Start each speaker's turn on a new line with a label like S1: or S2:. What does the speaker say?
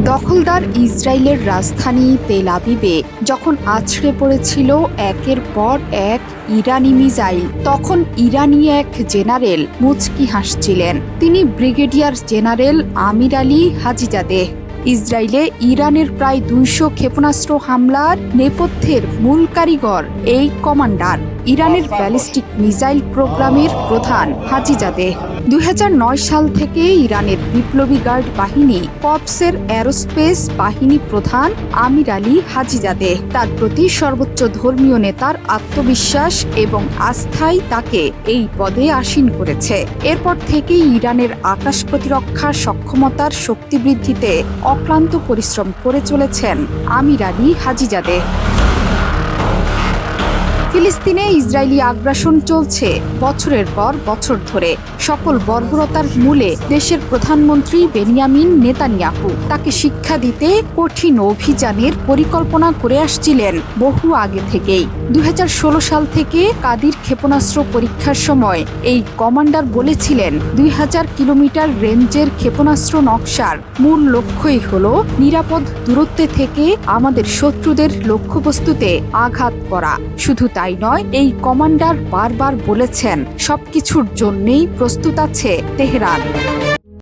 S1: দখলদার ইসরায়েলের রাজধানী তেল আবিবে যখন আছড়ে পড়েছিল একের পর এক ইরানি মিসাইল, তখন ইরানি এক জেনারেল মুচকি হাসছিলেন। তিনি ব্রিগেডিয়ার জেনারেল আমির আলী হাজিজাদেহ। ইসরায়েলে ইরানের প্রায় ২০০ ক্ষেপণাস্ত্র হামলার নেপথ্যের মূল কারিগর এই কমান্ডার, ইরানের ব্যালিস্টিক মিসাইল প্রোগ্রামের প্রধান হাজিজাদেহ। ২০০৯ সাল থেকে ইরানের বিপ্লবী গার্ড বাহিনী কপসের অ্যারোস্পেস বাহিনী প্রধান আমির আলী হাজিজাদেহ। তার প্রতি সর্বোচ্চ ধর্মীয় নেতার আত্মবিশ্বাস এবং আস্থাই তাকে এই পদে আসীন করেছে। এরপর থেকেই ইরানের আকাশ প্রতিরক্ষা সক্ষমতার শক্তি বৃদ্ধিতে অক্লান্ত পরিশ্রম করে চলেছেন আমির আলী হাজিজাদেহ। ফিলিস্তিনে ইসরায়েলি আগ্রাসন চলছে বছরের পর বছর ধরে। সকল বর্বরতার মূলে দেশের প্রধানমন্ত্রী বেনিয়ামিন নেতানিয়াহু। তাকে শিক্ষা দিতে কঠিন অভিযানের পরিকল্পনা করে আসছিলেন বহু আগে থেকেই। ২০১৬ সাল থেকে কাদির ক্ষেপণাস্ত্র পরীক্ষার সময় এই কমান্ডার বলেছিলেন, ২০০০ কিলোমিটার রেঞ্জের ক্ষেপণাস্ত্র নকশার মূল লক্ষ্যই হল নিরাপদ দূরত্বে থেকে আমাদের শত্রুদের লক্ষ্যবস্তুতে আঘাত করা। শুধু তাই নয়, এই কমান্ডার বারবার বলেছেন, সবকিছুর জন্যই প্রস্তুত আছে তেহরান।